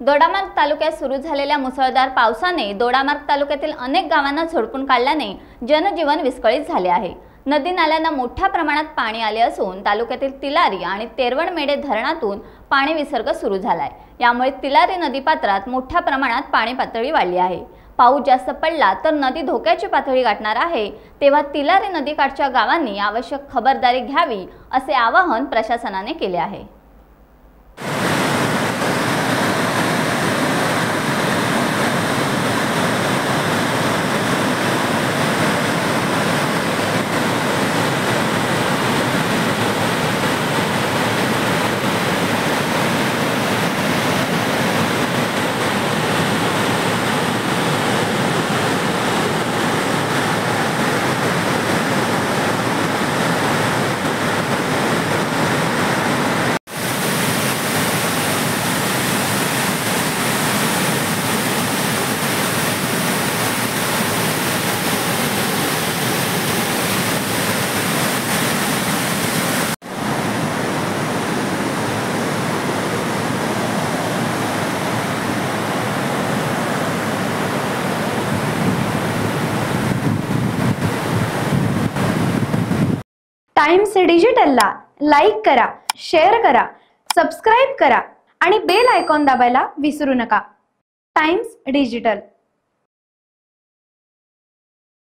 दोडामार्ग तालुक्यात सुरू झालेल्या मुसळधार पावसाने दोडामार्ग तालुक्यातील अनेक गावांना झोडपून काढल्याने जनजीवन विस्कळीत झाले आहे। नदी नाल्यांना मोठ्या प्रमाणात पाणी आले असून तालुक्यातील तिलारी आणि तेरवणमेढे धरणातून पाणी विसर्ग सुरू झालाय। यामुळे तिलारी नदीपात्रात मोठ्या प्रमाणात पाणी पातळी वाढली आहे। पाऊस जास्त पडला तर नदी धोक्याची पातळी गाठणार आहे, तेव्हा तिलारी नदीकाठच्या गावांनी आवश्यक खबरदारी घ्यावी असे आवाहन प्रशासनाने केले आहे। टाइम्स डिजिटलला लाईक करा, शेअर करा, सबस्क्राइब करा आणि बेल आयकॉन दाबायला विसरू नका। Times digital.